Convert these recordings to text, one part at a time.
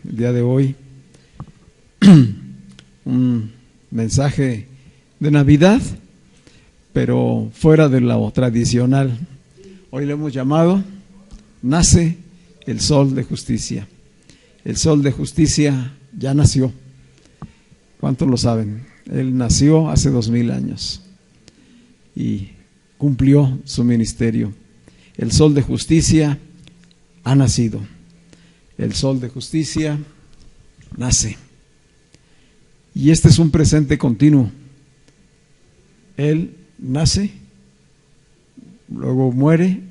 El día de hoy un mensaje de Navidad, pero fuera de lo tradicional. Hoy le hemos llamado Nace el Sol de Justicia. El Sol de Justicia ya nació. ¿Cuántos lo saben? Él nació hace 2000 años y cumplió su ministerio. El Sol de Justicia ha nacido. El Sol de Justicia nace. Y este es un presente continuo. Él nace, luego muere,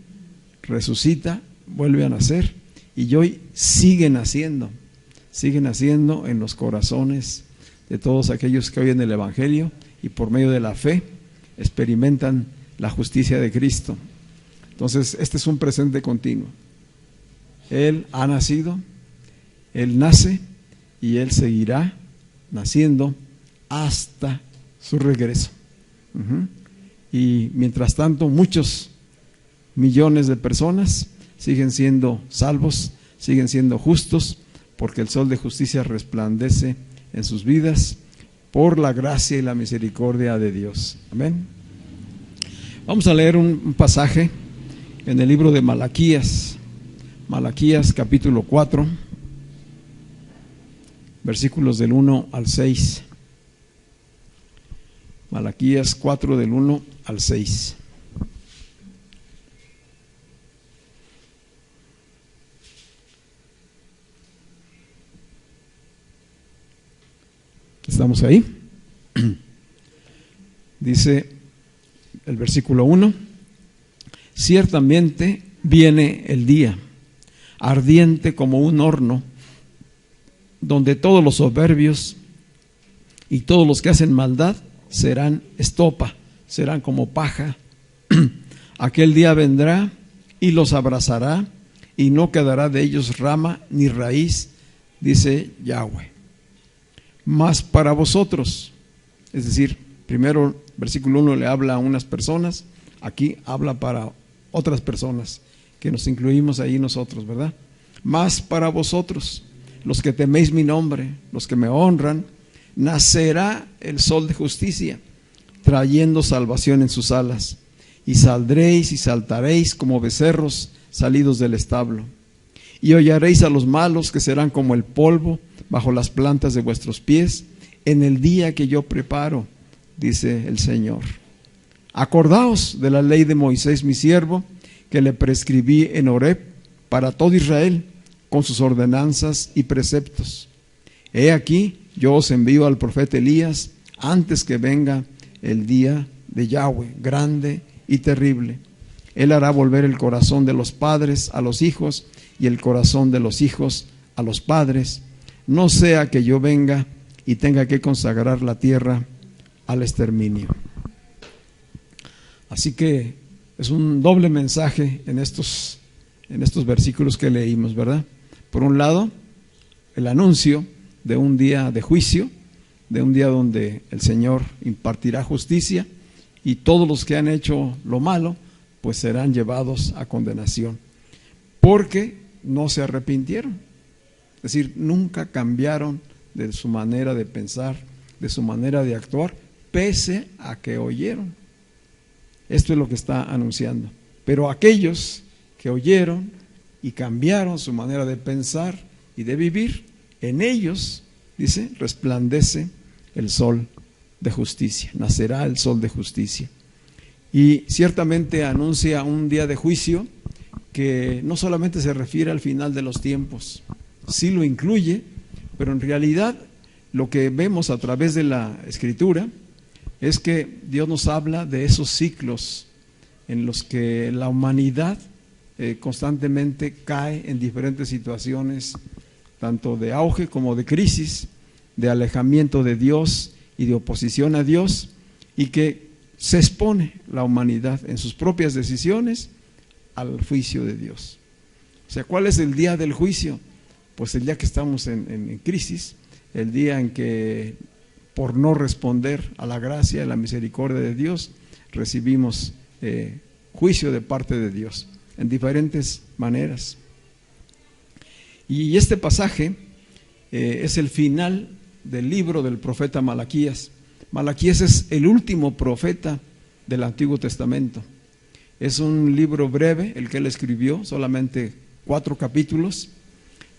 resucita, vuelve a nacer y hoy sigue naciendo en los corazones de todos aquellos que oyen el Evangelio y por medio de la fe experimentan la justicia de Cristo. Entonces, este es un presente continuo. Él ha nacido, Él nace y Él seguirá naciendo hasta su regreso. Y mientras tanto, muchos millones de personas siguen siendo salvos, siguen siendo justos, porque el Sol de Justicia resplandece en sus vidas por la gracia y la misericordia de Dios. Amén. Vamos a leer un pasaje en el libro de Malaquías. Malaquías capítulo 4, versículos del 1 al 6. Malaquías 4 del 1 al 6. ¿Estamos ahí? Dice el versículo 1: ciertamente viene el día, ardiente como un horno, donde todos los soberbios y todos los que hacen maldad serán estopa, serán como paja. Aquel día vendrá y los abrazará, y no quedará de ellos rama ni raíz, dice Yahweh. Mas para vosotros, es decir, primero versículo 1 le habla a unas personas, aquí habla para otras personas, que nos incluimos ahí nosotros, ¿verdad? Mas para vosotros, los que teméis mi nombre, los que me honran, nacerá el Sol de Justicia, trayendo salvación en sus alas, y saldréis y saltaréis como becerros salidos del establo, y hollaréis a los malos, que serán como el polvo bajo las plantas de vuestros pies, en el día que yo preparo, dice el Señor. Acordaos de la ley de Moisés mi siervo, que le prescribí en Horeb para todo Israel, con sus ordenanzas y preceptos. He aquí, yo os envío al profeta Elías antes que venga el día de Yahweh, grande y terrible. Él hará volver el corazón de los padres a los hijos y el corazón de los hijos a los padres, no sea que yo venga y tenga que consagrar la tierra al exterminio. Así que es un doble mensaje en estos versículos que leímos, ¿verdad? Por un lado, el anuncio de un día de juicio, de un día donde el Señor impartirá justicia y todos los que han hecho lo malo, pues serán llevados a condenación, porque no se arrepintieron. Es decir, nunca cambiaron de su manera de pensar, de su manera de actuar, pese a que oyeron. Esto es lo que está anunciando. Pero aquellos que oyeron y cambiaron su manera de pensar y de vivir, en ellos, dice, resplandece el Sol de Justicia. Nacerá el Sol de Justicia. Y ciertamente anuncia un día de juicio que no solamente se refiere al final de los tiempos, sí lo incluye, pero en realidad lo que vemos a través de la Escritura es que Dios nos habla de esos ciclos en los que la humanidad constantemente cae en diferentes situaciones, tanto de auge como de crisis, de alejamiento de Dios y de oposición a Dios, y que se expone la humanidad en sus propias decisiones al juicio de Dios. O sea, ¿cuál es el día del juicio? Pues el día que estamos en crisis, el día en que por no responder a la gracia y la misericordia de Dios, recibimos juicio de parte de Dios en diferentes maneras. Y este pasaje es el final del libro del profeta Malaquías. Malaquías es el último profeta del Antiguo Testamento. Es un libro breve, el que él escribió, solamente 4 capítulos,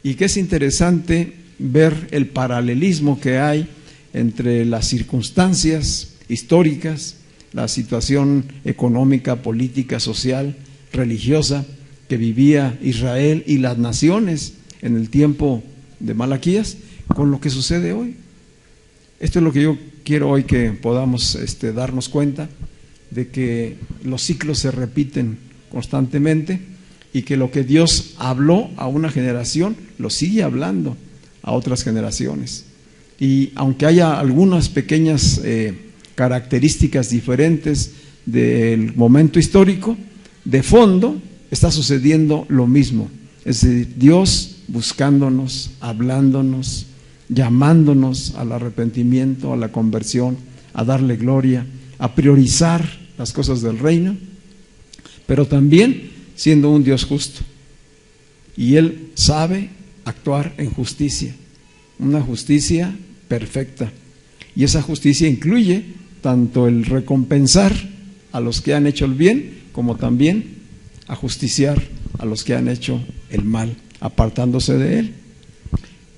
y que es interesante ver el paralelismo que hay entre las circunstancias históricas, la situación económica, política, social, religiosa que vivía Israel y las naciones en el tiempo de Malaquías, con lo que sucede hoy. Esto es lo que yo quiero hoy que podamos darnos cuenta, de que los ciclos se repiten constantemente y que lo que Dios habló a una generación lo sigue hablando a otras generaciones. Y aunque haya algunas pequeñas características diferentes del momento histórico, de fondo está sucediendo lo mismo. Es decir, Dios buscándonos, hablándonos, llamándonos al arrepentimiento, a la conversión, a darle gloria, a priorizar las cosas del reino, pero también siendo un Dios justo. Y Él sabe actuar en justicia, una justicia perfecta. Y esa justicia incluye tanto el recompensar a los que han hecho el bien, como también a justiciar a los que han hecho el mal, apartándose de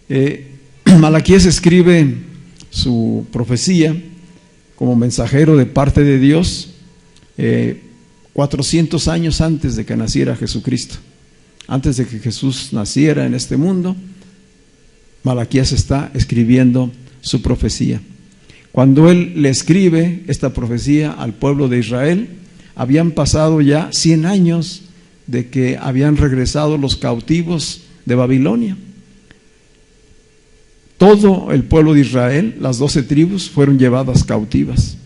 Él. Malaquías escribe su profecía como mensajero de parte de Dios 400 años antes de que naciera Jesucristo. Antes de que Jesús naciera en este mundo, Malaquías está escribiendo su profecía. Cuando él le escribe esta profecía al pueblo de Israel, habían pasado ya 100 años de que habían regresado los cautivos de Babilonia. Todo el pueblo de Israel, las 12 tribus, fueron llevadas cautivas.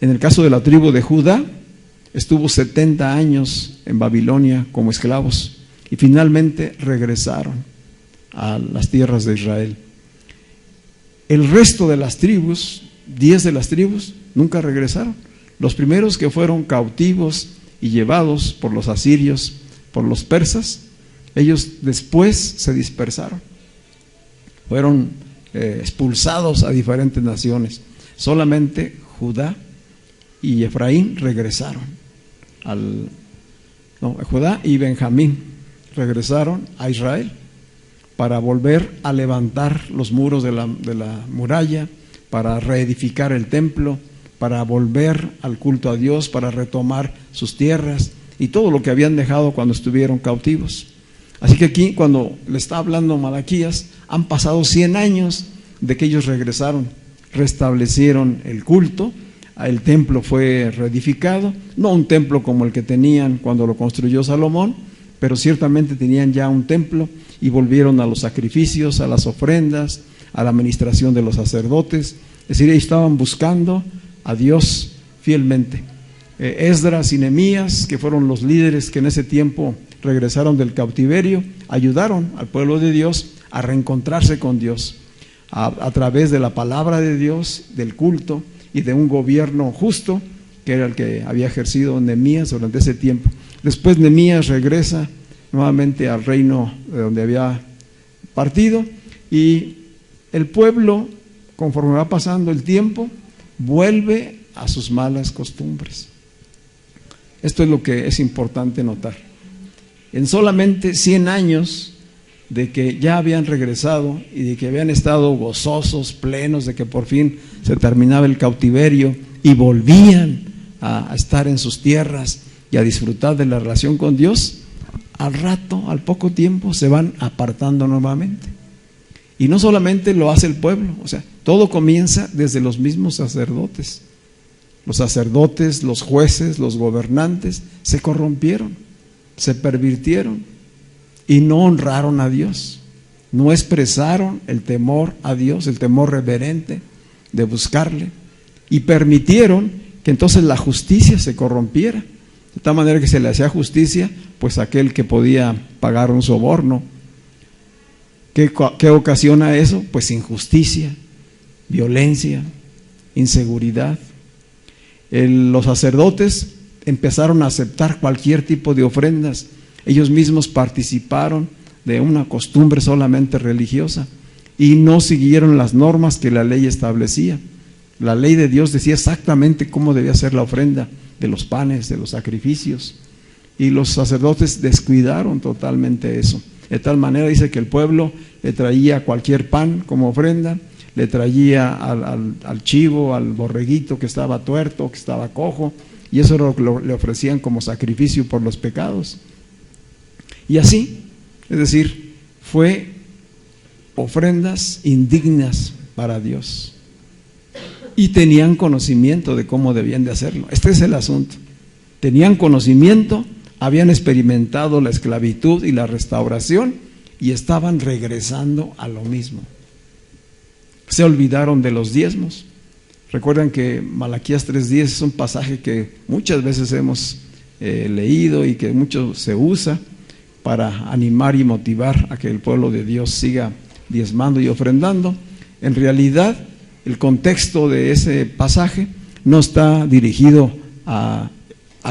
En el caso de la tribu de Judá, estuvo 70 años en Babilonia como esclavos y finalmente regresaron a las tierras de Israel. El resto de las tribus, 10 de las tribus, nunca regresaron. Los primeros que fueron cautivos y llevados por los asirios, por los persas, ellos después se dispersaron. Fueron expulsados a diferentes naciones. Solamente Judá y Efraín regresaron. Judá y Benjamín regresaron a Israel para volver a levantar los muros de la muralla, para reedificar el templo, para volver al culto a Dios, para retomar sus tierras y todo lo que habían dejado cuando estuvieron cautivos. Así que aquí, cuando le está hablando Malaquías, han pasado 100 años de que ellos regresaron, restablecieron el culto, el templo fue reedificado, no un templo como el que tenían cuando lo construyó Salomón, pero ciertamente tenían ya un templo y volvieron a los sacrificios, a las ofrendas, a la administración de los sacerdotes. Es decir, ellos estaban buscando a Dios fielmente. Esdras y Nehemías, que fueron los líderes que en ese tiempo regresaron del cautiverio, ayudaron al pueblo de Dios a reencontrarse con Dios a través de la palabra de Dios, del culto y de un gobierno justo, que era el que había ejercido Nehemías durante ese tiempo. Después Nehemías regresa nuevamente al reino de donde había partido, y el pueblo, conforme va pasando el tiempo, vuelve a sus malas costumbres. Esto es lo que es importante notar. En solamente 100 años de que ya habían regresado y de que habían estado gozosos, plenos, de que por fin se terminaba el cautiverio y volvían a estar en sus tierras y a disfrutar de la relación con Dios, al rato, al poco tiempo, se van apartando nuevamente. Y no solamente lo hace el pueblo, o sea, todo comienza desde los mismos sacerdotes. Los sacerdotes, los jueces, los gobernantes se corrompieron, se pervirtieron y no honraron a Dios, no expresaron el temor a Dios, el temor reverente de buscarle, y permitieron que entonces la justicia se corrompiera De tal manera que se le hacía justicia, pues aquel que podía pagar un soborno. ¿Qué ocasiona eso? Pues injusticia, violencia, inseguridad. Los sacerdotes empezaron a aceptar cualquier tipo de ofrendas. Ellos mismos participaron de una costumbre solamente religiosa y no siguieron las normas que la ley establecía. La ley de Dios decía exactamente cómo debía ser la ofrenda de los panes, de los sacrificios, y los sacerdotes descuidaron totalmente eso. De tal manera dice que el pueblo le traía cualquier pan como ofrenda, le traía al chivo, al borreguito que estaba tuerto, que estaba cojo, y eso le ofrecían como sacrificio por los pecados. Y así, es decir, fue ofrendas indignas para Dios. Y tenían conocimiento de cómo debían de hacerlo. Este es el asunto. Tenían conocimiento, habían experimentado la esclavitud y la restauración y estaban regresando a lo mismo. Se olvidaron de los diezmos. Recuerdan que Malaquías 3:10 es un pasaje que muchas veces hemos leído y que mucho se usa para animar y motivar a que el pueblo de Dios siga diezmando y ofrendando. En realidad, el contexto de ese pasaje no está dirigido a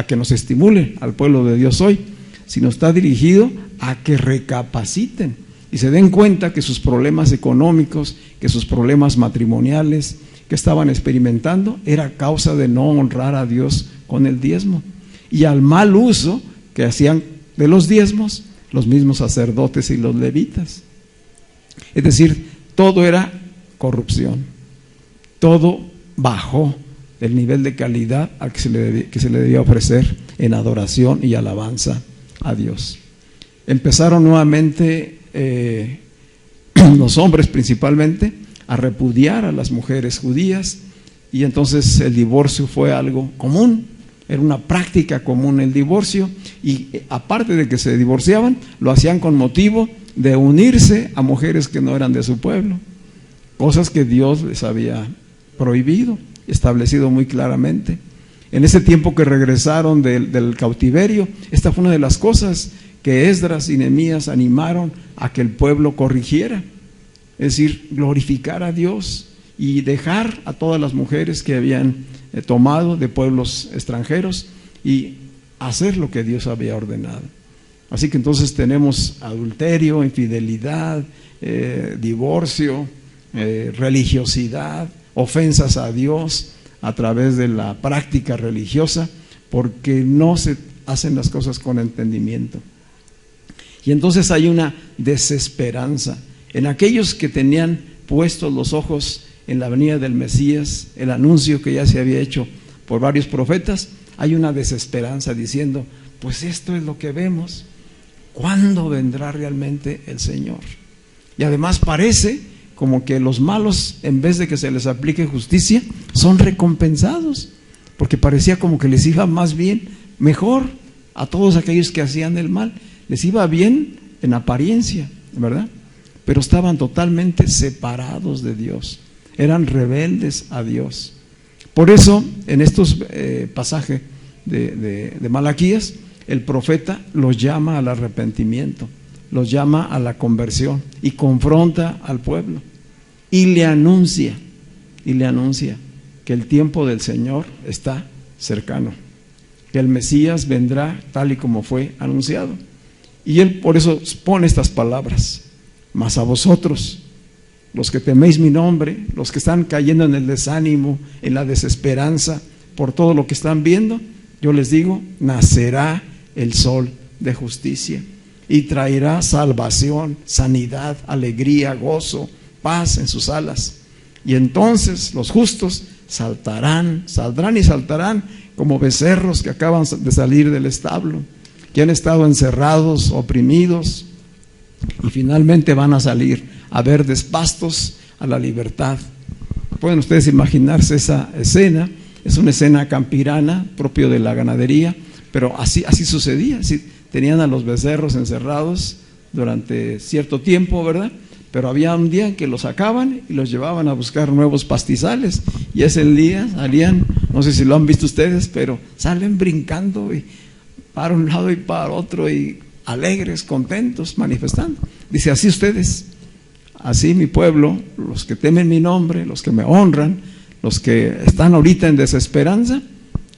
que nos estimule al pueblo de Dios hoy, sino está dirigido a que recapaciten y se den cuenta que sus problemas económicos, que sus problemas matrimoniales que estaban experimentando era causa de no honrar a Dios con el diezmo y al mal uso que hacían de los diezmos los mismos sacerdotes y los levitas. Es decir, todo era corrupción, todo bajó del nivel de calidad al que se le debía ofrecer en adoración y alabanza a Dios. Empezaron nuevamente los hombres principalmente a repudiar a las mujeres judías y entonces el divorcio fue algo común, era una práctica común el divorcio y aparte de que se divorciaban, lo hacían con motivo de unirse a mujeres que no eran de su pueblo, cosas que Dios les había prohibido, establecido muy claramente. En ese tiempo que regresaron del cautiverio, esta fue una de las cosas que Esdras y Nehemías animaron a que el pueblo corrigiera, es decir, glorificar a Dios y dejar a todas las mujeres que habían tomado de pueblos extranjeros y hacer lo que Dios había ordenado. Así que entonces tenemos adulterio, infidelidad, divorcio, religiosidad, ofensas a Dios a través de la práctica religiosa, porque no se hacen las cosas con entendimiento. Y entonces hay una desesperanza en aquellos que tenían puestos los ojos en la venida del Mesías, el anuncio que ya se había hecho por varios profetas. Hay una desesperanza diciendo, pues esto es lo que vemos, ¿cuándo vendrá realmente el Señor? Y además parece como que los malos, en vez de que se les aplique justicia, son recompensados, porque parecía como que les iba más bien, mejor a todos aquellos que hacían el mal, les iba bien en apariencia, ¿verdad? Pero estaban totalmente separados de Dios, eran rebeldes a Dios. Por eso, en estos pasajes de Malaquías, el profeta los llama al arrepentimiento, los llama a la conversión y confronta al pueblo y le anuncia que el tiempo del Señor está cercano, que el Mesías vendrá tal y como fue anunciado. Y él por eso pone estas palabras: mas a vosotros, los que teméis mi nombre, los que están cayendo en el desánimo, en la desesperanza por todo lo que están viendo, yo les digo, nacerá el sol de justicia y traerá salvación, sanidad, alegría, gozo, paz en sus alas. Y entonces los justos saldrán y saltarán como becerros que acaban de salir del establo, que han estado encerrados, oprimidos, y finalmente van a salir a verdes pastos, a la libertad. Pueden ustedes imaginarse esa escena. Es una escena campirana, propio de la ganadería, pero así sucedía. Así, tenían a los becerros encerrados durante cierto tiempo, ¿verdad? Pero había un día en que los sacaban y los llevaban a buscar nuevos pastizales, y ese día salían, no sé si lo han visto ustedes, pero salen brincando y para un lado y para otro, y alegres, contentos, manifestando. Dice, así ustedes, así mi pueblo, los que temen mi nombre, los que me honran, los que están ahorita en desesperanza,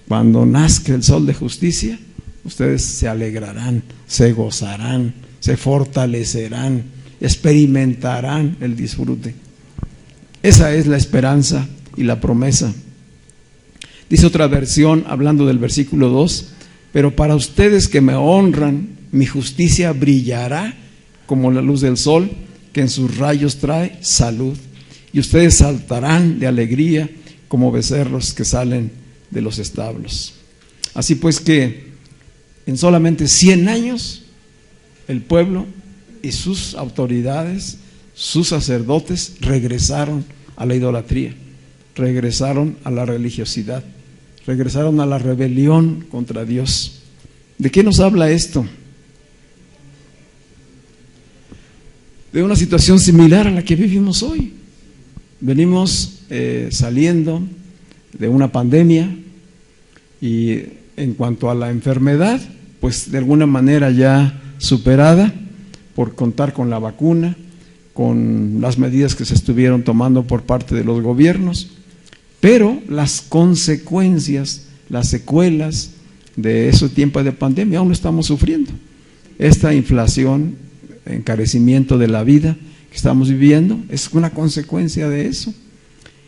cuando nazca el sol de justicia, ustedes se alegrarán, se gozarán, se fortalecerán, experimentarán el disfrute. Esa es la esperanza y la promesa. Dice otra versión, hablando del versículo 2, pero para ustedes que me honran, mi justicia brillará como la luz del sol, que en sus rayos trae salud. Y ustedes saltarán de alegría como becerros que salen de los establos. Así pues que en solamente 100 años, el pueblo y sus autoridades, sus sacerdotes, regresaron a la idolatría, regresaron a la religiosidad, regresaron a la rebelión contra Dios. ¿De qué nos habla esto? De una situación similar a la que vivimos hoy. Venimos saliendo de una pandemia, y en cuanto a la enfermedad, pues de alguna manera ya superada por contar con la vacuna, con las medidas que se estuvieron tomando por parte de los gobiernos, pero las consecuencias, las secuelas de ese tiempo de pandemia aún lo estamos sufriendo. Esta inflación, encarecimiento de la vida que estamos viviendo, es una consecuencia de eso,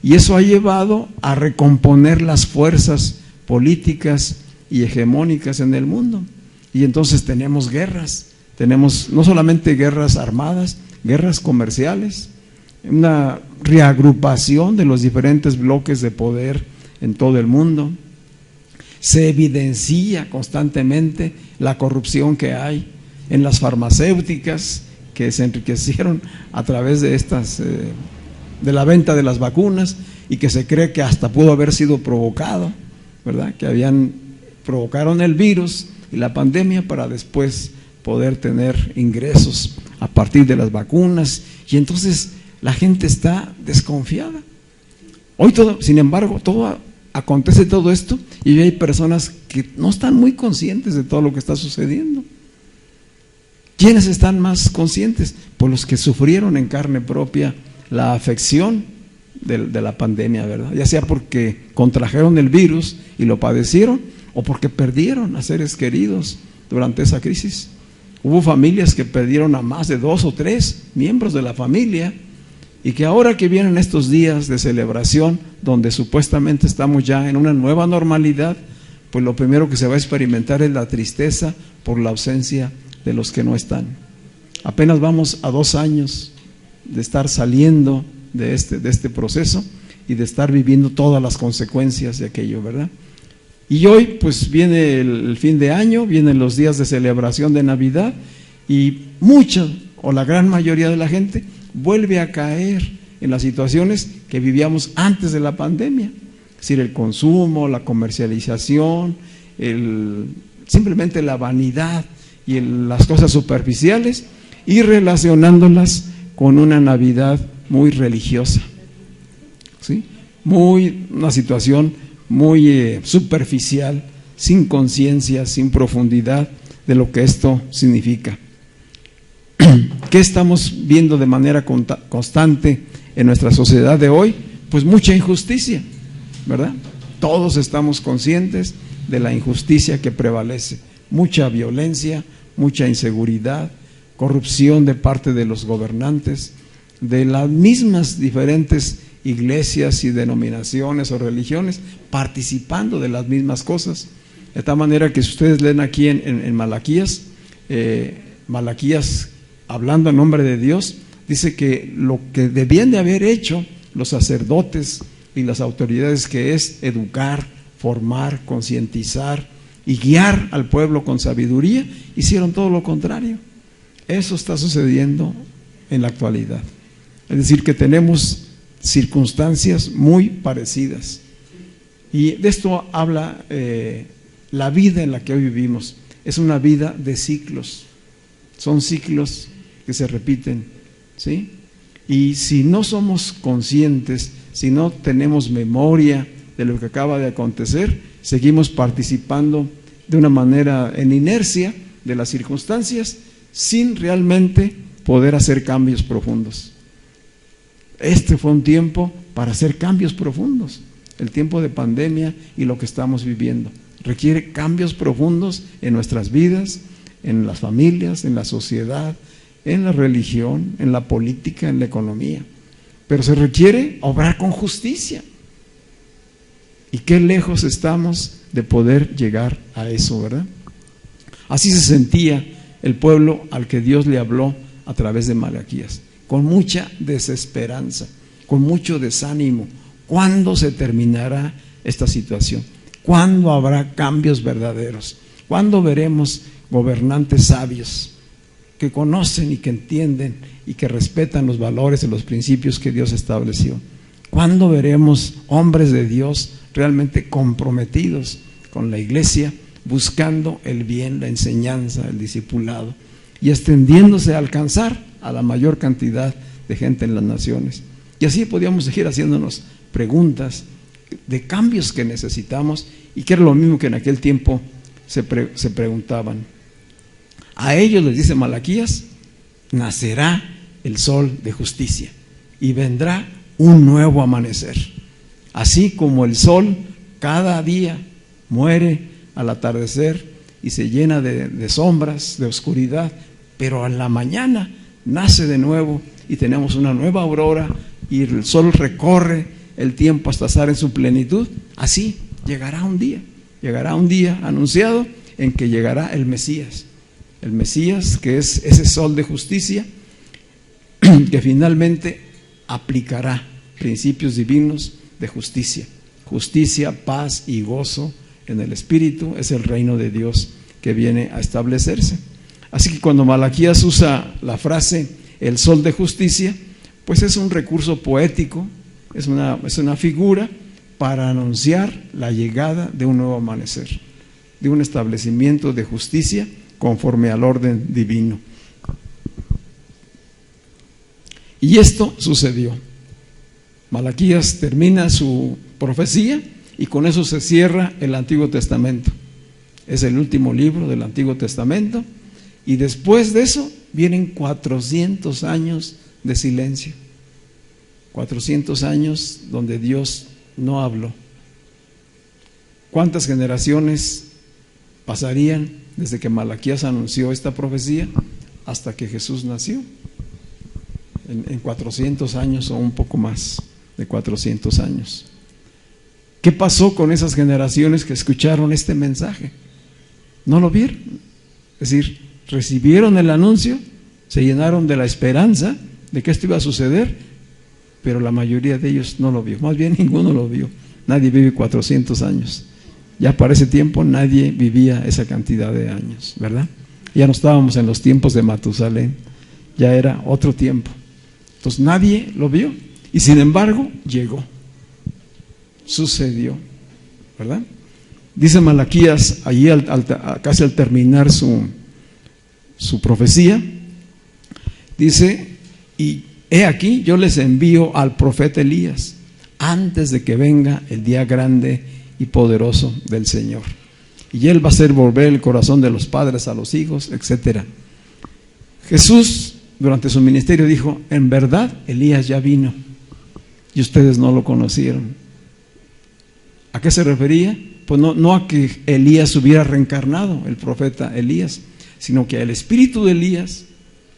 y eso ha llevado a recomponer las fuerzas políticas y hegemónicas en el mundo, y entonces tenemos guerras, tenemos no solamente guerras armadas, guerras comerciales, una reagrupación de los diferentes bloques de poder en todo el mundo. Se evidencia constantemente la corrupción que hay en las farmacéuticas, que se enriquecieron a través de estas de la venta de las vacunas, y que se cree que hasta pudo haber sido provocado, ¿verdad? Que provocaron el virus y la pandemia para después poder tener ingresos a partir de las vacunas, y entonces la gente está desconfiada. Hoy sin embargo, acontece todo esto, y hay personas que no están muy conscientes de todo lo que está sucediendo. ¿Quiénes están más conscientes? Pues los que sufrieron en carne propia la afección de la pandemia, ¿verdad? Ya sea porque contrajeron el virus y lo padecieron, o porque perdieron a seres queridos durante esa crisis. Hubo familias que perdieron a más de 2 o 3 miembros de la familia, y que ahora que vienen estos días de celebración, donde supuestamente estamos ya en una nueva normalidad, pues lo primero que se va a experimentar es la tristeza por la ausencia de los que no están. Apenas vamos a 2 años de estar saliendo de este proceso y de estar viviendo todas las consecuencias de aquello, ¿verdad? Y hoy pues viene el fin de año, vienen los días de celebración de Navidad, y mucha o la gran mayoría de la gente vuelve a caer en las situaciones que vivíamos antes de la pandemia, es decir, el consumo, la comercialización, simplemente la vanidad y las cosas superficiales, y relacionándolas con una Navidad muy religiosa, ¿sí? Una situación muy superficial, sin conciencia, sin profundidad de lo que esto significa. ¿Qué estamos viendo de manera constante en nuestra sociedad de hoy? Pues mucha injusticia, ¿verdad? Todos estamos conscientes de la injusticia que prevalece, mucha violencia, mucha inseguridad, corrupción de parte de los gobernantes, de las mismas diferentes iglesias y denominaciones o religiones, participando de las mismas cosas. De tal manera que si ustedes leen aquí en Malaquías, Malaquías, hablando en nombre de Dios, dice que lo que debían de haber hecho los sacerdotes y las autoridades, que es educar, formar, concientizar y guiar al pueblo con sabiduría, hicieron todo lo contrario. Eso está sucediendo en la actualidad. Es decir, que tenemos circunstancias muy parecidas. Y de esto habla la vida en la que hoy vivimos. Es una vida de ciclos. Son ciclos que se repiten, ¿sí? Y si no somos conscientes, si no tenemos memoria de lo que acaba de acontecer, seguimos participando de una manera en inercia de las circunstancias, sin realmente poder hacer cambios profundos. Este fue un tiempo para hacer cambios profundos. El tiempo de pandemia y lo que estamos viviendo requiere cambios profundos en nuestras vidas, en las familias, en la sociedad, en la religión, en la política, en la economía. Pero se requiere obrar con justicia. Y qué lejos estamos de poder llegar a eso, ¿verdad? Así se sentía el pueblo al que Dios le habló a través de Malaquías, con mucha desesperanza, con mucho desánimo. ¿Cuándo se terminará esta situación? ¿Cuándo habrá cambios verdaderos? ¿Cuándo veremos gobernantes sabios que conocen y que entienden y que respetan los valores y los principios que Dios estableció? ¿Cuándo veremos hombres de Dios realmente comprometidos con la iglesia, buscando el bien, la enseñanza, el discipulado y extendiéndose a alcanzar a la mayor cantidad de gente en las naciones? Y así podíamos seguir haciéndonos preguntas de cambios que necesitamos y que era lo mismo que en aquel tiempo se preguntaban. A ellos les dice Malaquías: nacerá el sol de justicia y vendrá un nuevo amanecer. Así como el sol cada día muere al atardecer y se llena de sombras, de oscuridad, pero a la mañana nace de nuevo y tenemos una nueva aurora y el sol recorre el tiempo hasta estar en su plenitud. Así llegará un día anunciado en que llegará el Mesías que es ese sol de justicia que finalmente aplicará principios divinos de justicia, paz y gozo en el Espíritu. Es el reino de Dios que viene a establecerse. Así que cuando Malaquías usa la frase el sol de justicia, pues es un recurso poético, es una figura para anunciar la llegada de un nuevo amanecer, de un establecimiento de justicia conforme al orden divino. Y esto sucedió. Malaquías termina su profecía y con eso se cierra el Antiguo Testamento. Es el último libro del Antiguo Testamento y después de eso vienen 400 años de silencio. 400 años donde Dios no habló. ¿Cuántas generaciones pasarían desde que Malaquías anunció esta profecía hasta que Jesús nació? En 400 años o un poco más de 400 años. ¿Qué pasó con esas generaciones que escucharon este mensaje? No lo vieron. Es decir, recibieron el anuncio, se llenaron de la esperanza de que esto iba a suceder, pero la mayoría de ellos no lo vio. Más bien ninguno lo vio. Nadie vive 400 años. Ya para ese tiempo nadie vivía esa cantidad de años, ¿verdad? Ya no estábamos en los tiempos de Matusalén, ya era otro tiempo. Entonces nadie lo vio y sin embargo llegó, sucedió, ¿verdad? Dice Malaquías allí casi al terminar su profecía, dice: y he aquí, yo les envío al profeta Elías antes de que venga el día grande y poderoso del Señor. Y él va a hacer volver el corazón de los padres a los hijos, etc. Jesús, durante su ministerio, dijo: en verdad, Elías ya vino y ustedes no lo conocieron. ¿A qué se refería? Pues no a que Elías hubiera reencarnado, el profeta Elías, sino que el espíritu de Elías,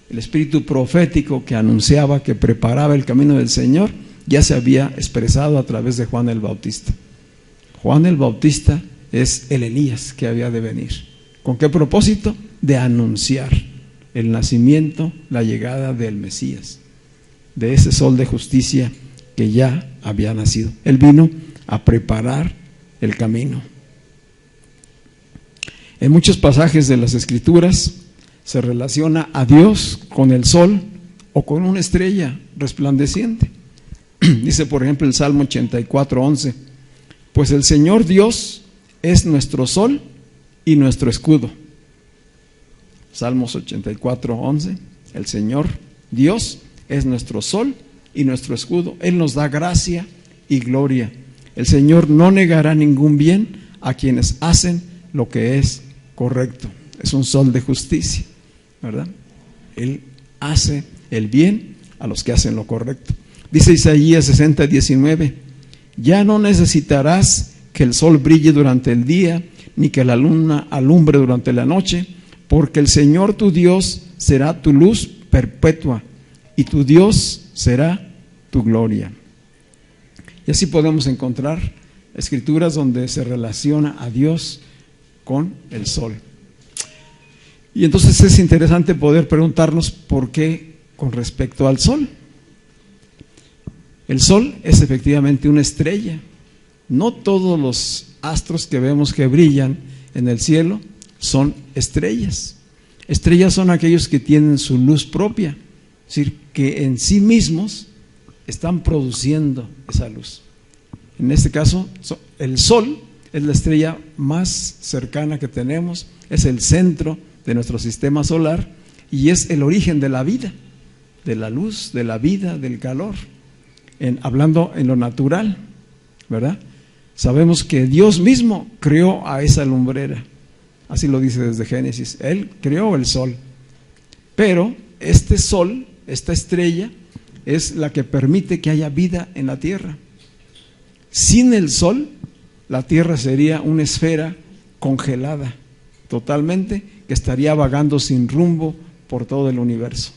el espíritu profético que anunciaba, que preparaba el camino del Señor, ya se había expresado a través de Juan el Bautista. Juan el Bautista es el Elías que había de venir. ¿Con qué propósito? De anunciar el nacimiento, la llegada del Mesías, de ese sol de justicia que ya había nacido. Él vino a preparar el camino. En muchos pasajes de las Escrituras se relaciona a Dios con el sol o con una estrella resplandeciente. Dice, por ejemplo, el Salmo 84:11: pues el Señor Dios es nuestro sol y nuestro escudo. Salmos 84:11: el Señor Dios es nuestro sol y nuestro escudo. Él nos da gracia y gloria. El Señor no negará ningún bien a quienes hacen lo que es correcto. Es un sol de justicia, ¿verdad? Él hace el bien a los que hacen lo correcto. Dice Isaías 60:19, ya no necesitarás que el sol brille durante el día, ni que la luna alumbre durante la noche, porque el Señor tu Dios será tu luz perpetua, y tu Dios será tu gloria. Y así podemos encontrar escrituras donde se relaciona a Dios con el sol. Y entonces es interesante poder preguntarnos por qué con respecto al sol. El sol es efectivamente una estrella. No todos los astros que vemos que brillan en el cielo son estrellas. Estrellas son aquellos que tienen su luz propia, es decir, que en sí mismos están produciendo esa luz. En este caso, el sol es la estrella más cercana que tenemos, es el centro de nuestro sistema solar y es el origen de la vida, de la luz, de la vida, del calor. Hablando en lo natural, ¿verdad? Sabemos que Dios mismo creó a esa lumbrera, así lo dice desde Génesis, Él creó el sol, pero este sol, esta estrella, es la que permite que haya vida en la tierra. Sin el sol, la tierra sería una esfera congelada, totalmente, que estaría vagando sin rumbo por todo el universo,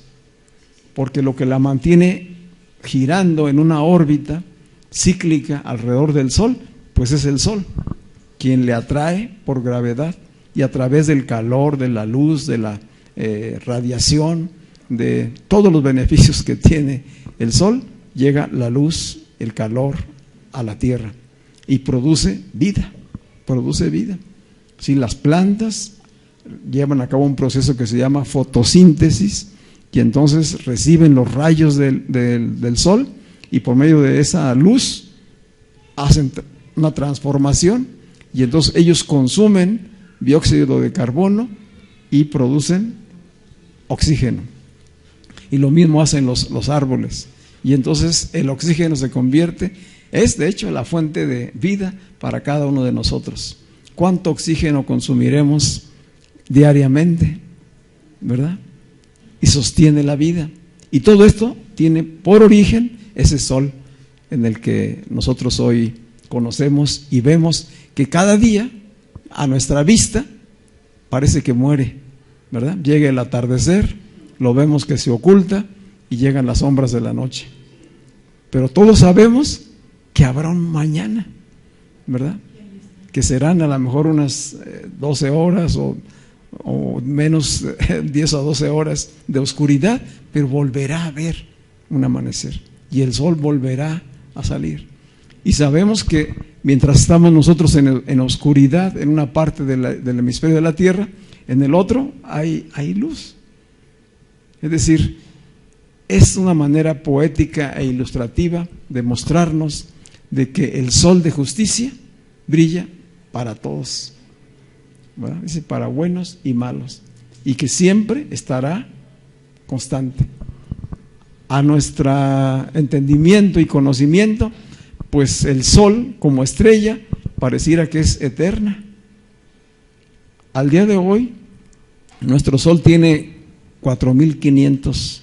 porque lo que la mantiene girando en una órbita cíclica alrededor del sol, pues es el sol, quien le atrae por gravedad y a través del calor, de la luz, de la radiación, de todos los beneficios que tiene el sol, llega la luz, el calor a la tierra y produce vida, produce vida. Si las plantas llevan a cabo un proceso que se llama fotosíntesis, y entonces reciben los rayos del sol y por medio de esa luz hacen una transformación y entonces ellos consumen dióxido de carbono y producen oxígeno. Y lo mismo hacen los árboles. Y entonces el oxígeno se convierte, es de hecho la fuente de vida para cada uno de nosotros. ¿Cuánto oxígeno consumiremos diariamente? ¿Verdad? Y sostiene la vida. Y todo esto tiene por origen ese sol en el que nosotros hoy conocemos y vemos que cada día a nuestra vista parece que muere, ¿verdad? Llega el atardecer, lo vemos que se oculta y llegan las sombras de la noche. Pero todos sabemos que habrá un mañana, ¿verdad? Que serán a lo mejor unas 12 horas o menos 10 o 12 horas de oscuridad, pero volverá a haber un amanecer y el sol volverá a salir. Y sabemos que mientras estamos nosotros en oscuridad, en una parte del hemisferio de la Tierra, en el otro hay luz. Es decir, es una manera poética e ilustrativa de mostrarnos de que el sol de justicia brilla para todos, ¿verdad? Dice para buenos y malos, y que siempre estará constante. A nuestro entendimiento y conocimiento, pues el sol como estrella pareciera que es eterna. Al día de hoy, nuestro sol tiene 4.500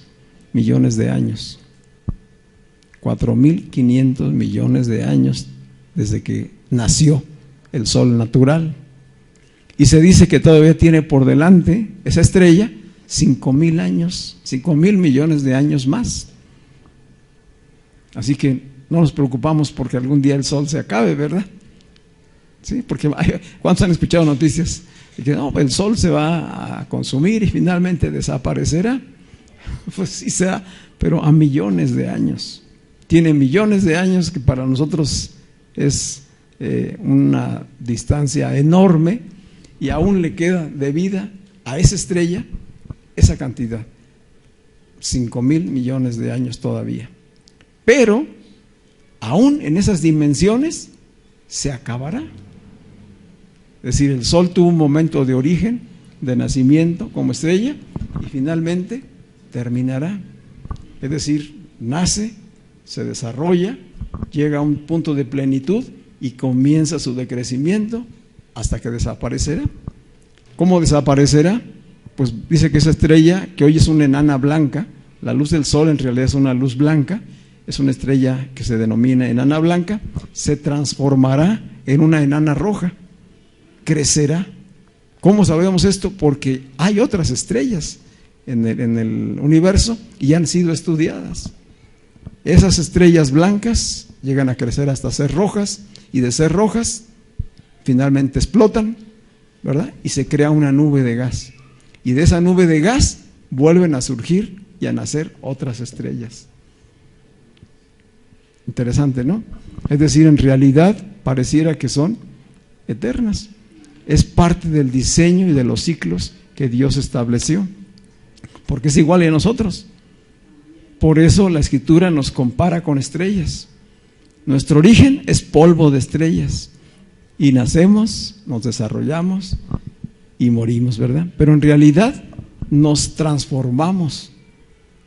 millones de años. 4.500 millones de años desde que nació el sol natural. Y se dice que todavía tiene por delante esa estrella 5.000 años, 5.000 millones de años más. Así que no nos preocupamos porque algún día el sol se acabe, ¿verdad? Sí, porque ¿cuántos han escuchado noticias? Y que no, el sol se va a consumir y finalmente desaparecerá. Pues sí será, pero a millones de años. Tiene millones de años que para nosotros es una distancia enorme y aún le queda de vida a esa estrella esa cantidad, 5.000 millones de años todavía. Pero aún en esas dimensiones se acabará. Es decir, el sol tuvo un momento de origen, de nacimiento como estrella y finalmente terminará. Es decir, nace, se desarrolla, llega a un punto de plenitud y comienza su decrecimiento hasta que desaparecerá. ¿Cómo desaparecerá? Pues dice que esa estrella, que hoy es una enana blanca, la luz del sol en realidad es una luz blanca, es una estrella que se denomina enana blanca, se transformará en una enana roja, crecerá. ¿Cómo sabemos esto? Porque hay otras estrellas en el universo y han sido estudiadas. Esas estrellas blancas llegan a crecer hasta ser rojas, y de ser rojas finalmente explotan, ¿verdad? Y se crea una nube de gas. Y de esa nube de gas vuelven a surgir y a nacer otras estrellas. Interesante, ¿no? Es decir, en realidad pareciera que son eternas. Es parte del diseño y de los ciclos que Dios estableció, porque es igual a nosotros. Por eso la Escritura nos compara con estrellas. Nuestro origen es polvo de estrellas, y nacemos, nos desarrollamos y morimos, ¿verdad? Pero en realidad nos transformamos,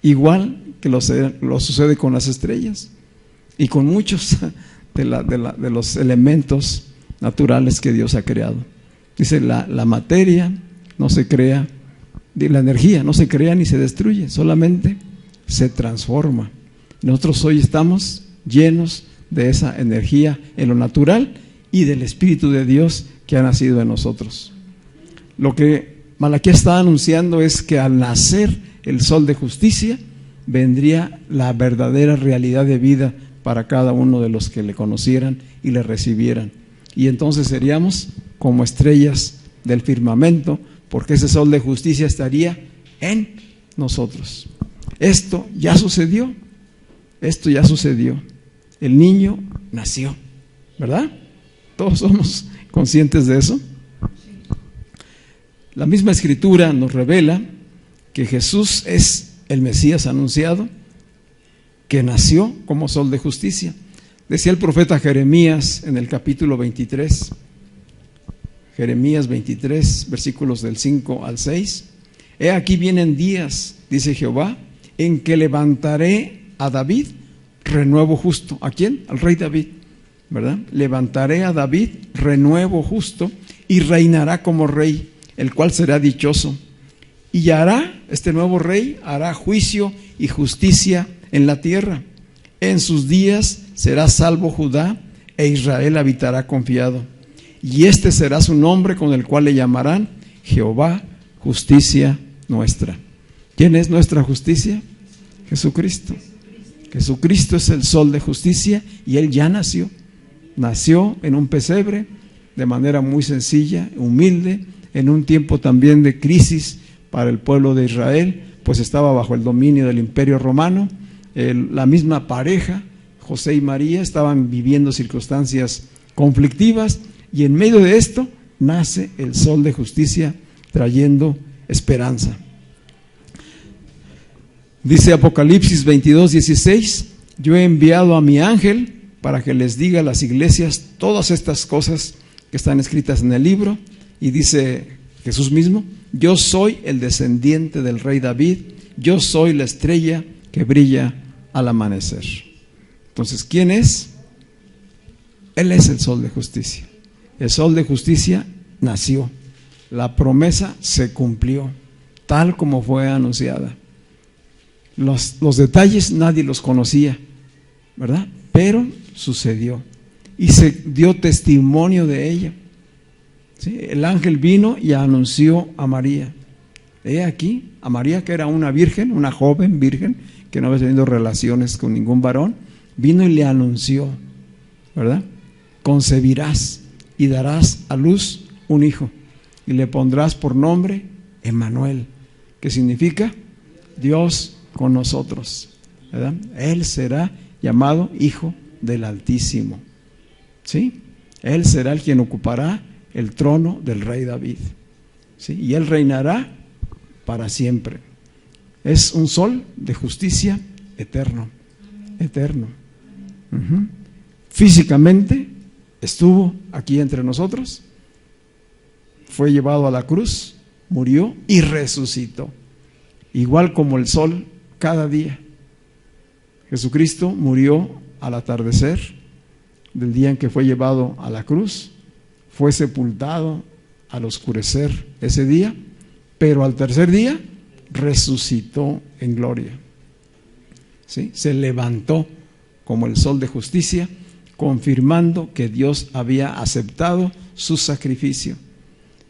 igual que lo sucede con las estrellas y con muchos de los elementos naturales que Dios ha creado. Dice, la materia no se crea, la energía no se crea ni se destruye, solamente se transforma. Nosotros hoy estamos llenos de esa energía en lo natural y del Espíritu de Dios que ha nacido en nosotros. Lo que Malaquías está anunciando es que al nacer el sol de justicia vendría la verdadera realidad de vida para cada uno de los que le conocieran y le recibieran. Y entonces seríamos como estrellas del firmamento, porque ese sol de justicia estaría en nosotros. Esto ya sucedió. El niño nació, ¿verdad? Todos somos conscientes de eso. La misma Escritura nos revela que Jesús es el Mesías anunciado, que nació como sol de justicia. Decía el profeta Jeremías en el capítulo 23, Jeremías 23, versículos del 5 al 6. He aquí vienen días, dice Jehová, en que levantaré a David renuevo justo. ¿A quién? Al rey David, ¿verdad? Levantaré a David renuevo justo y reinará como rey, el cual será dichoso. Y hará, este nuevo rey, hará juicio y justicia en la tierra. En sus días será salvo Judá, e Israel habitará confiado. Y este será su nombre con el cual le llamarán Jehová, justicia nuestra. ¿Quién es nuestra justicia? Jesucristo. Jesucristo es el sol de justicia y Él ya nació. Nació en un pesebre de manera muy sencilla, humilde, en un tiempo también de crisis para el pueblo de Israel, pues estaba bajo el dominio del Imperio Romano. La misma pareja, José y María, estaban viviendo circunstancias conflictivas, y en medio de esto nace el sol de justicia trayendo esperanza. Dice Apocalipsis 22:16, yo he enviado a mi ángel para que les diga a las iglesias todas estas cosas que están escritas en el libro. Y dice Jesús mismo, yo soy el descendiente del rey David, yo soy la estrella que brilla al amanecer. Entonces, ¿quién es? Él es el sol de justicia. El sol de justicia nació. La promesa se cumplió, tal como fue anunciada. Los detalles nadie los conocía, ¿verdad? Pero sucedió y se dio testimonio de ella. ¿Sí? El ángel vino y anunció a María. He aquí, a María, que era una virgen, una joven virgen, que no había tenido relaciones con ningún varón, vino y le anunció, ¿verdad? Concebirás y darás a luz un hijo, y le pondrás por nombre Emmanuel, que significa Dios con nosotros, ¿verdad? Él será llamado Hijo del Altísimo, ¿sí? Él será el quien ocupará el trono del rey David, ¿sí? Y él reinará para siempre. Es un sol de justicia eterno, eterno. Físicamente estuvo aquí entre nosotros, fue llevado a la cruz, murió y resucitó, igual como el sol cada día. Jesucristo murió al atardecer del día en que fue llevado a la cruz, fue sepultado al oscurecer ese día, pero al tercer día resucitó en gloria. ¿Sí? Se levantó como el sol de justicia, confirmando que Dios había aceptado su sacrificio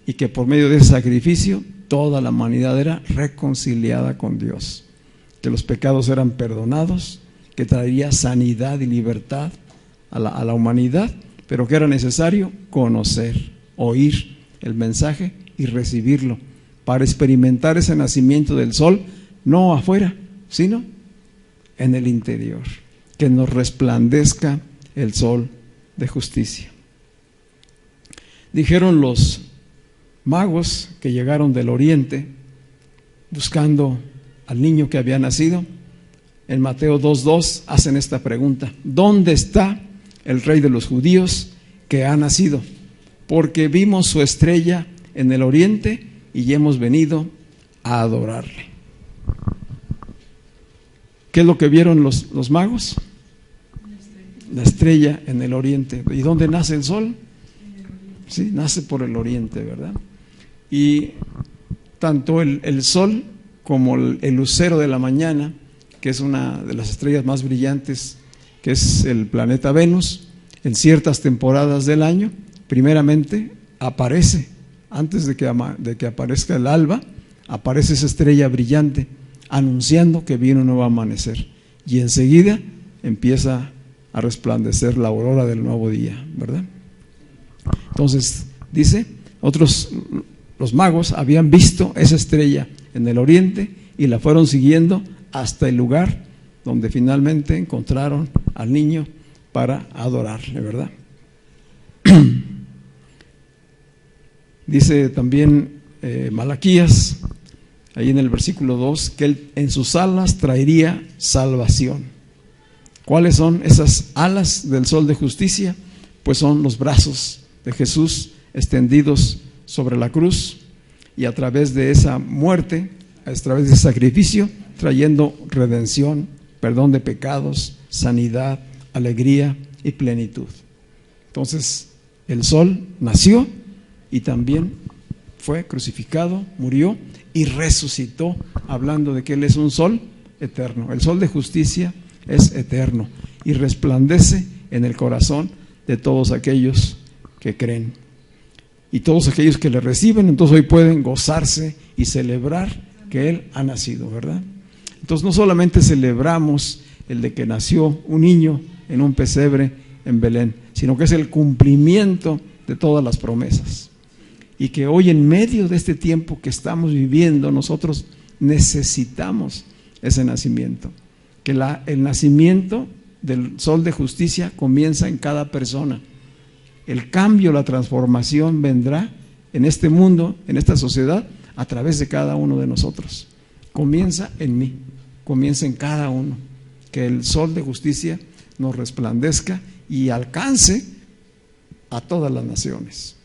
y que por medio de ese sacrificio toda la humanidad era reconciliada con Dios, que los pecados eran perdonados, que traería sanidad y libertad a la humanidad, pero que era necesario conocer, oír el mensaje y recibirlo para experimentar ese nacimiento del sol, no afuera, sino en el interior, que nos resplandezca el sol de justicia. Dijeron los magos que llegaron del oriente buscando al niño que había nacido. En Mateo 2:2 hacen esta pregunta: ¿dónde está el rey de los judíos que ha nacido? Porque vimos su estrella en el oriente y hemos venido a adorarle. ¿Qué es lo que vieron los magos? La estrella en el oriente. ¿Y dónde nace el sol? Sí, nace por el oriente, ¿verdad? Y tanto el sol como el lucero de la mañana, que es una de las estrellas más brillantes, que es el planeta Venus, en ciertas temporadas del año, primeramente aparece, antes de que aparezca el alba, aparece esa estrella brillante, anunciando que viene un nuevo amanecer. Y enseguida empieza a resplandecer la aurora del nuevo día, ¿verdad? Entonces, dice, los magos habían visto esa estrella en el oriente y la fueron siguiendo hasta el lugar donde finalmente encontraron al niño para adorarle, ¿verdad? Dice también Malaquías, ahí en el versículo 2, que él en sus alas traería salvación. ¿Cuáles son esas alas del sol de justicia? Pues son los brazos de Jesús extendidos sobre la cruz, y a través de esa muerte, a través de ese sacrificio, trayendo redención, perdón de pecados, sanidad, alegría y plenitud. Entonces, el sol nació y también fue crucificado, murió y resucitó, hablando de que Él es un sol eterno. El sol de justicia es eterno y resplandece en el corazón de todos aquellos que creen. Y todos aquellos que le reciben, entonces hoy pueden gozarse y celebrar que Él ha nacido, ¿verdad? Entonces no solamente celebramos el de que nació un niño en un pesebre en Belén, sino que es el cumplimiento de todas las promesas. Y que hoy, en medio de este tiempo que estamos viviendo, nosotros necesitamos ese nacimiento. Que el nacimiento del sol de justicia comienza en cada persona. El cambio, la transformación vendrá en este mundo, en esta sociedad, a través de cada uno de nosotros. Comienza en mí, comienza en cada uno. Que el sol de justicia nos resplandezca y alcance a todas las naciones.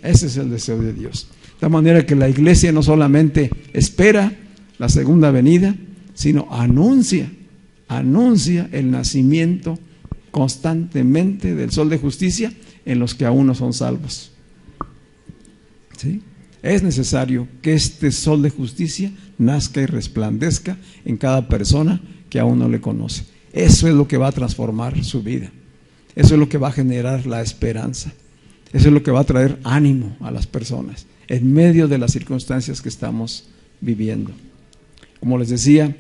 Ese es el deseo de Dios. De tal manera que la iglesia no solamente espera la segunda venida, sino anuncia el nacimiento constantemente del sol de justicia en los que aún no son salvos. ¿Sí? Es necesario que este sol de justicia nazca y resplandezca en cada persona que aún no le conoce. Eso es lo que va a transformar su vida. Eso es lo que va a generar la esperanza. Eso es lo que va a traer ánimo a las personas en medio de las circunstancias que estamos viviendo. Como les decía,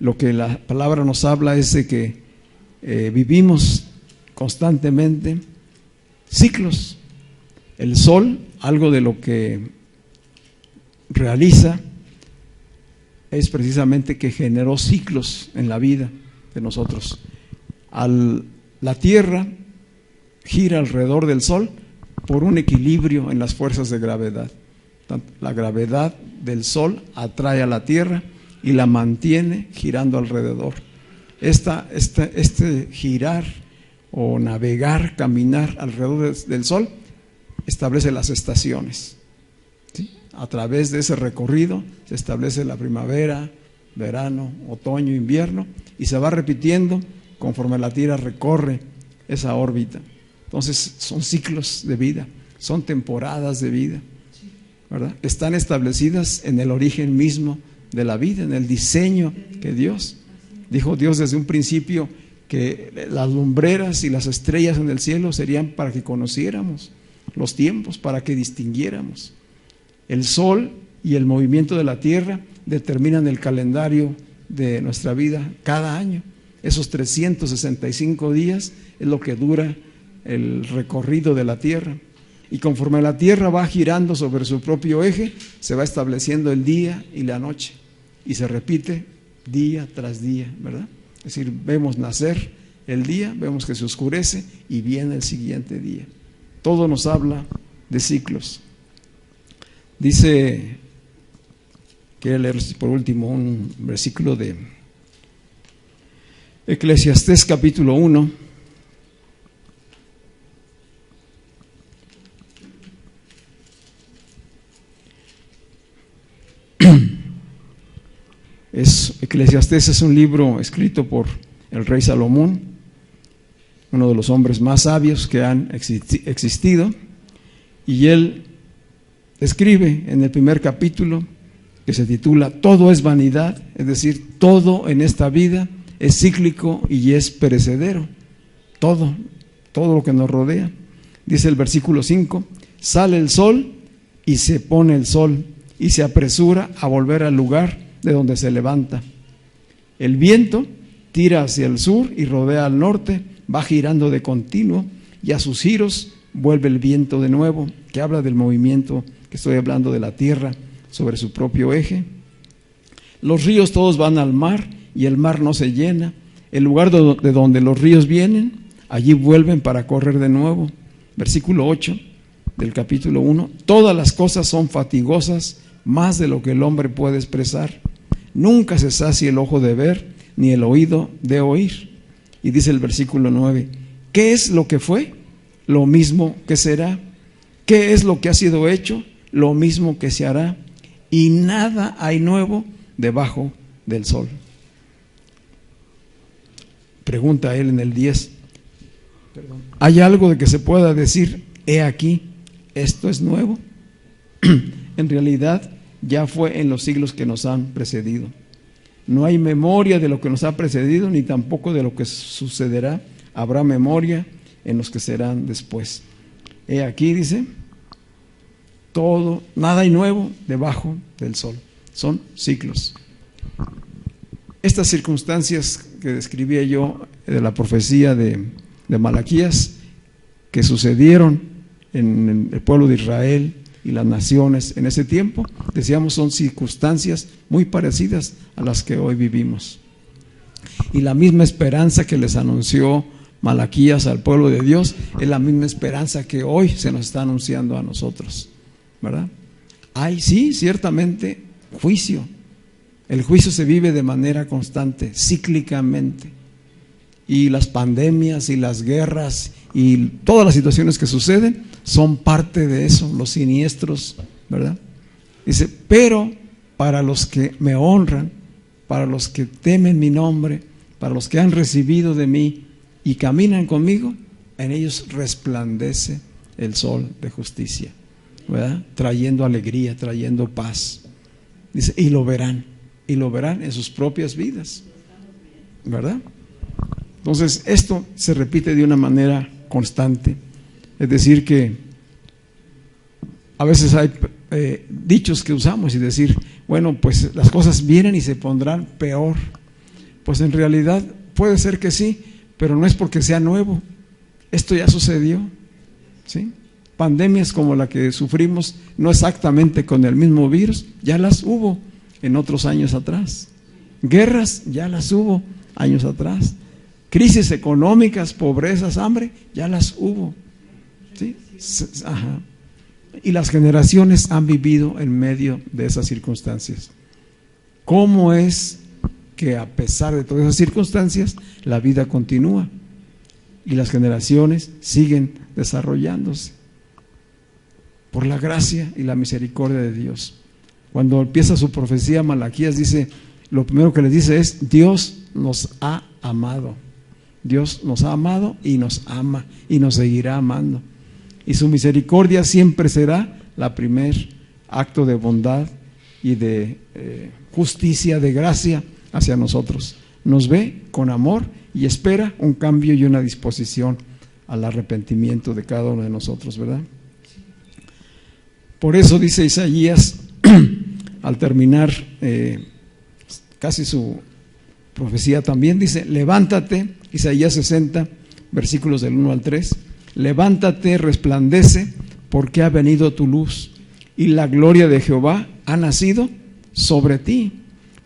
lo que la palabra nos habla es de que vivimos constantemente ciclos. El sol, algo de lo que realiza es precisamente que generó ciclos en la vida de nosotros. La Tierra gira alrededor del sol por un equilibrio en las fuerzas de gravedad. La gravedad del sol atrae a la Tierra y la mantiene girando alrededor. Este girar o navegar, caminar alrededor del sol establece las estaciones. ¿Sí? A través de ese recorrido se establece la primavera, verano, otoño, invierno, y se va repitiendo conforme la Tierra recorre esa órbita. Entonces son ciclos de vida. son temporadas de vida, ¿verdad? Están establecidas en el origen mismo de la vida, en el diseño que Dios dijo. Dios desde un principio que las lumbreras y las estrellas en el cielo serían para que conociéramos los tiempos, para que distinguiéramos. El sol y el movimiento de la tierra determinan el calendario de nuestra vida cada año. Esos 365 días es lo que dura el recorrido de la tierra. Y conforme la tierra va girando sobre su propio eje, se va estableciendo el día y la noche. Y se repite día tras día, ¿verdad? Es decir, vemos nacer el día, vemos que se oscurece y viene el siguiente día. Todo nos habla de ciclos. Dice, quiero leer por último un versículo de Eclesiastés capítulo 1. Eclesiastés es un libro escrito por el rey Salomón, uno de los hombres más sabios que han existido, y él escribe en el primer capítulo, que se titula Todo es vanidad, es decir, todo en esta vida es cíclico y es perecedero, todo lo que nos rodea. Dice el versículo 5, sale el sol y se pone el sol y se apresura a volver al lugar de donde se levanta. El viento tira hacia el sur y rodea al norte, va girando de continuo y a sus giros vuelve el viento de nuevo, que habla del movimiento que estoy hablando de la tierra sobre su propio eje. Los ríos todos van al mar y el mar no se llena. El lugar de donde los ríos vienen, allí vuelven para correr de nuevo. Versículo 8 del capítulo 1, todas las cosas son fatigosas, más de lo que el hombre puede expresar. Nunca se sacia el ojo de ver, ni el oído de oír. Y dice el versículo 9, ¿qué es lo que fue? Lo mismo que será. ¿Qué es lo que ha sido hecho? Lo mismo que se hará. Y nada hay nuevo debajo del sol. Pregunta él en el 10. ¿Hay algo de que se pueda decir, he aquí, esto es nuevo? En realidad, ya fue en los siglos que nos han precedido. No hay memoria de lo que nos ha precedido, ni tampoco de lo que sucederá. Habrá memoria en los que serán después. He aquí, dice, todo, nada hay nuevo debajo del sol. Son ciclos. Estas circunstancias que describía yo de la profecía de Malaquías, que sucedieron en el pueblo de Israel y las naciones en ese tiempo, decíamos, son circunstancias muy parecidas a las que hoy vivimos. Y la misma esperanza que les anunció Malaquías al pueblo de Dios es la misma esperanza que hoy se nos está anunciando a nosotros, ¿verdad? Hay, sí, ciertamente, juicio. El juicio se vive de manera constante, cíclicamente. Y las pandemias y las guerras y todas las situaciones que suceden son parte de eso, los siniestros, ¿verdad? Dice, pero para los que me honran, para los que temen mi nombre, para los que han recibido de mí y caminan conmigo, en ellos resplandece el sol de justicia, ¿verdad? Trayendo alegría, trayendo paz. Dice, y lo verán en sus propias vidas, ¿verdad? Entonces, esto se repite de una manera constante. Es decir, que a veces hay dichos que usamos y decir, bueno, pues las cosas vienen y se pondrán peor. Pues en realidad puede ser que sí, pero no es porque sea nuevo. Esto ya sucedió, ¿sí? Pandemias como la que sufrimos, no exactamente con el mismo virus, ya las hubo en otros años atrás. Guerras, ya las hubo años atrás. Crisis económicas, pobrezas, hambre, ya las hubo, ¿sí? Ajá. Y las generaciones han vivido en medio de esas circunstancias. ¿Cómo es que a pesar de todas esas circunstancias, la vida continúa y las generaciones siguen desarrollándose? Por la gracia y la misericordia de Dios. Cuando empieza su profecía, Malaquías dice, lo primero que les dice es, Dios nos ha amado. Dios nos ha amado y nos ama y nos seguirá amando. y su misericordia siempre será la primer acto de bondad y de justicia, de gracia hacia nosotros. Nos ve con amor y espera un cambio y una disposición al arrepentimiento de cada uno de nosotros, ¿verdad? Por eso dice Isaías, al terminar casi su profecía también, dice: levántate, Isaías 60, versículos del 1 al 3, levántate, resplandece, porque ha venido tu luz, y la gloria de Jehová ha nacido sobre ti.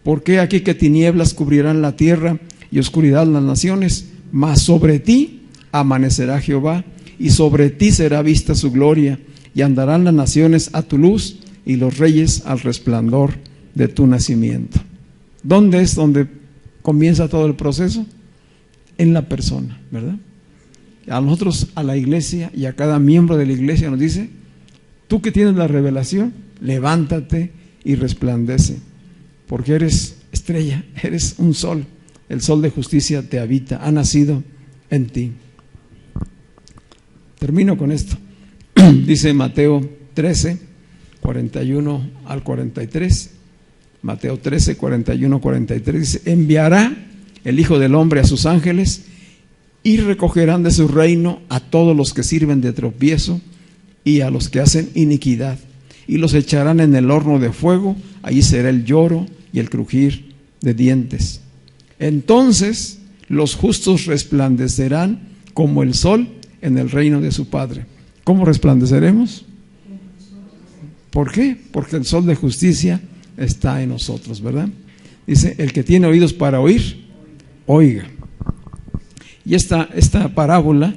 Porque aquí que tinieblas cubrirán la tierra y oscuridad las naciones, mas sobre ti amanecerá Jehová, y sobre ti será vista su gloria, y andarán las naciones a tu luz, y los reyes al resplandor de tu nacimiento. ¿Dónde es donde comienza todo el proceso? En la persona, ¿verdad? A nosotros, a la iglesia y a cada miembro de la iglesia nos dice: tú que tienes la revelación, levántate y resplandece, porque eres estrella, eres un sol, el sol de justicia te habita, ha nacido en ti. Termino con esto. Dice Mateo 13, 41 al 43. Mateo 13, 41, 43 dice: enviará el Hijo del Hombre a sus ángeles, y recogerán de su reino a todos los que sirven de tropiezo y a los que hacen iniquidad, y los echarán en el horno de fuego. Allí será el lloro y el crujir de dientes. Entonces los justos resplandecerán como el sol en el reino de su Padre. ¿Cómo resplandeceremos? ¿Por qué? Porque el sol de justicia está en nosotros, ¿verdad? Dice: el que tiene oídos para oír, oiga. Y esta parábola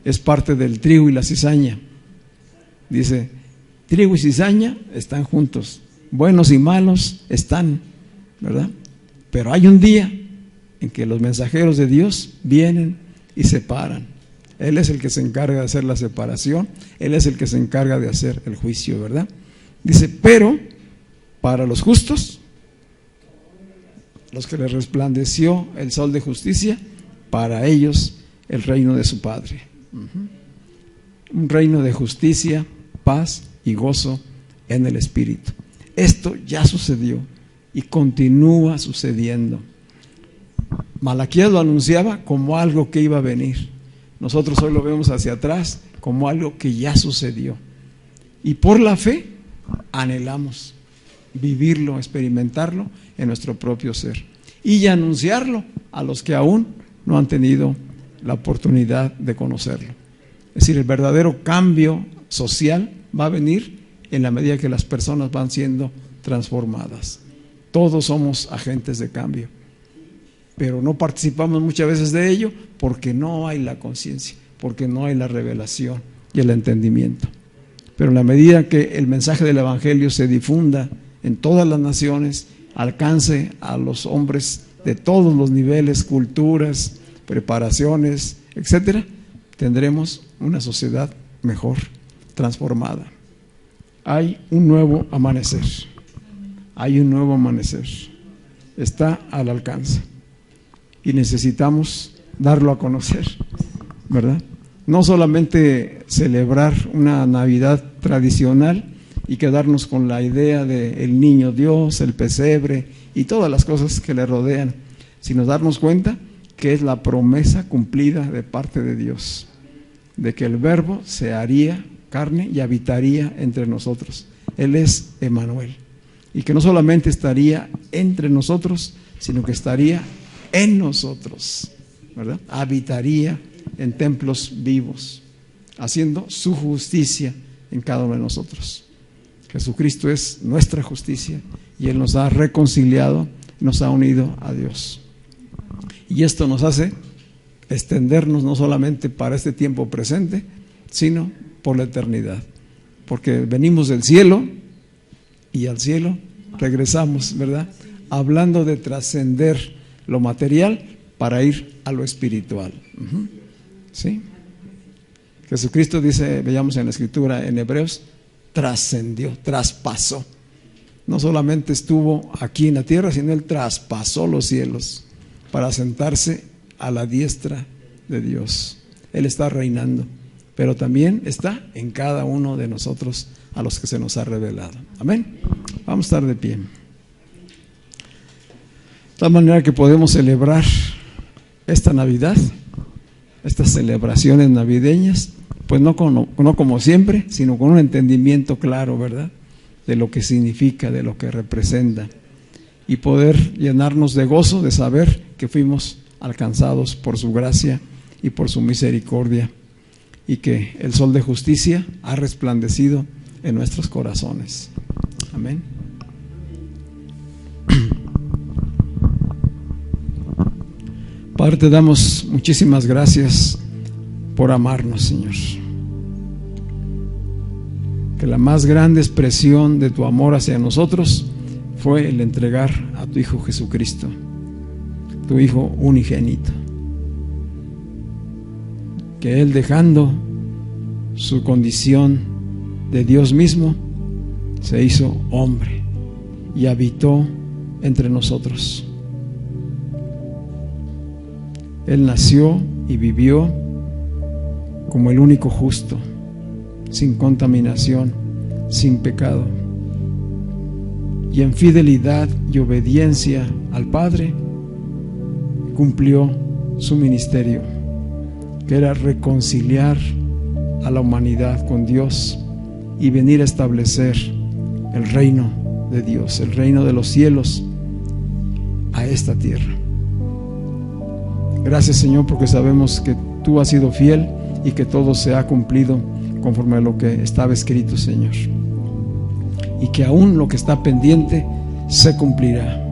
es parte del trigo y la cizaña. Dice: trigo y cizaña están juntos, buenos y malos están, ¿verdad? Pero hay un día en que los mensajeros de Dios vienen y separan. Él es el que se encarga de hacer la separación, Él es el que se encarga de hacer el juicio, ¿verdad? Dice: pero para los justos, los que les resplandeció el sol de justicia, para ellos el reino de su Padre. Un reino de justicia, paz y gozo en el Espíritu. Esto ya sucedió y continúa sucediendo. Malaquías lo anunciaba como algo que iba a venir. Nosotros hoy lo vemos hacia atrás como algo que ya sucedió. Y por la fe anhelamos vivirlo, experimentarlo en nuestro propio ser y anunciarlo a los que aún no han tenido la oportunidad de conocerlo. Es decir, el verdadero cambio social va a venir en la medida que las personas van siendo transformadas. Todos somos agentes de cambio, pero no participamos muchas veces de ello porque no hay la conciencia, porque no hay la revelación y el entendimiento. Pero en la medida que el mensaje del Evangelio se difunda en todas las naciones, alcance a los hombres de todos los niveles, culturas, preparaciones, etcétera, tendremos una sociedad mejor, transformada. Hay un nuevo amanecer. Hay un nuevo amanecer. Está al alcance. Y necesitamos darlo a conocer, ¿verdad? No solamente celebrar una Navidad tradicional y quedarnos con la idea del niño Dios, el pesebre y todas las cosas que le rodean, sino darnos cuenta que es la promesa cumplida de parte de Dios, de que el Verbo se haría carne y habitaría entre nosotros. Él es Emmanuel, y que no solamente estaría entre nosotros, sino que estaría en nosotros, ¿verdad? Habitaría en templos vivos, haciendo su justicia en cada uno de nosotros. Jesucristo es nuestra justicia y Él nos ha reconciliado, nos ha unido a Dios. Y esto nos hace extendernos no solamente para este tiempo presente, sino por la eternidad. Porque venimos del cielo y al cielo regresamos, ¿verdad? Hablando de trascender lo material para ir a lo espiritual. ¿Sí? Jesucristo dice, veamos en la Escritura, en Hebreos, trascendió, traspasó. No solamente estuvo aquí en la tierra, sino Él traspasó los cielos para sentarse a la diestra de Dios. Él está reinando pero también está en cada uno de nosotros a los que se nos ha revelado. Amén. Vamos a estar de pie. De tal manera que podemos celebrar esta Navidad, estas celebraciones navideñas, pues no como siempre, sino con un entendimiento claro, ¿verdad?, de lo que significa, de lo que representa, y poder llenarnos de gozo de saber que fuimos alcanzados por su gracia y por su misericordia, y que el sol de justicia ha resplandecido en nuestros corazones. Amén. Padre, te damos muchísimas gracias por amarnos, Señor. Que la más grande expresión de tu amor hacia nosotros fue el entregar a tu Hijo Jesucristo, tu Hijo unigénito. Que Él, dejando su condición de Dios mismo, se hizo hombre y habitó entre nosotros. Él nació y vivió como el único justo, sin contaminación, sin pecado, y en fidelidad y obediencia al Padre cumplió su ministerio, que era reconciliar a la humanidad con Dios y venir a establecer el reino de Dios, el reino de los cielos a esta tierra. Gracias, Señor, porque sabemos que tú has sido fiel y que todo se ha cumplido conforme a lo que estaba escrito, Señor, y que aún lo que está pendiente se cumplirá,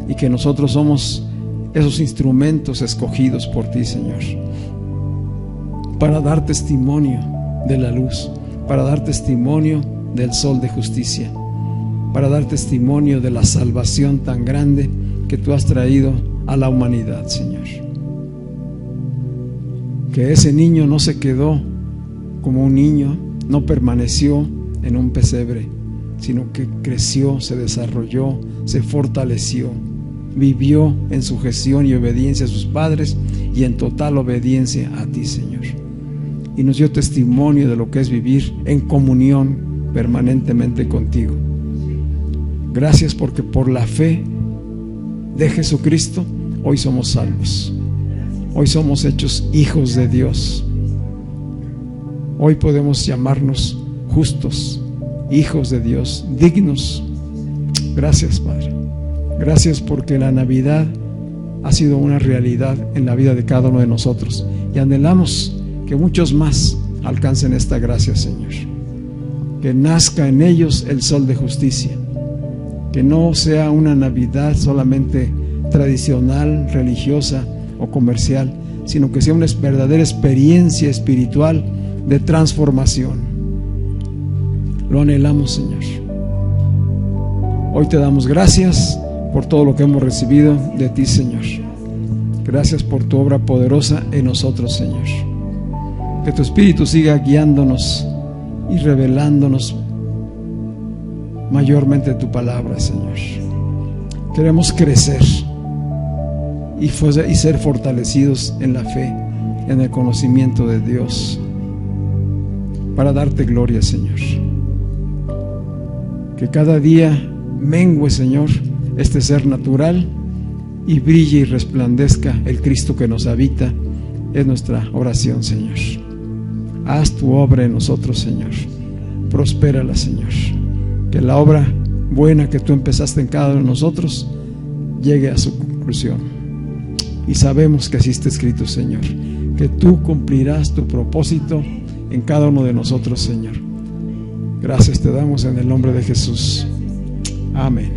y que nosotros somos esos instrumentos escogidos por ti, Señor, para dar testimonio de la luz, para dar testimonio del sol de justicia, para dar testimonio de la salvación tan grande que tú has traído a la humanidad, Señor. Que ese niño no se quedó como un niño, no permaneció en un pesebre, sino que creció, se desarrolló, se fortaleció, vivió en sujeción y obediencia a sus padres y en total obediencia a ti, Señor. Y nos dio testimonio de lo que es vivir en comunión permanentemente contigo. Gracias, porque por la fe de Jesucristo hoy somos salvos. Hoy somos hechos hijos de Dios. Hoy podemos llamarnos justos, hijos de Dios, dignos. Gracias, Padre. Gracias porque la Navidad ha sido una realidad en la vida de cada uno de nosotros, y anhelamos que muchos más alcancen esta gracia, Señor. Que nazca en ellos el sol de justicia. Que no sea una Navidad solamente tradicional, religiosa o comercial, sino que sea una verdadera experiencia espiritual de transformación. Lo anhelamos, Señor. Hoy te damos gracias por todo lo que hemos recibido de ti, Señor. Gracias por tu obra poderosa en nosotros, Señor. Que tu Espíritu siga guiándonos y revelándonos mayormente tu palabra, Señor. Queremos crecer y ser fortalecidos en la fe, en el conocimiento de Dios, para darte gloria, Señor. Que cada día mengue, Señor, este ser natural y brille y resplandezca el Cristo que nos habita. Es nuestra oración, Señor. Haz tu obra en nosotros, Señor. Prospérala, Señor. Que la obra buena que tú empezaste en cada uno de nosotros llegue a su conclusión. Y sabemos que así está escrito, Señor, que tú cumplirás tu propósito en cada uno de nosotros, Señor. Gracias te damos en el nombre de Jesús. Amén.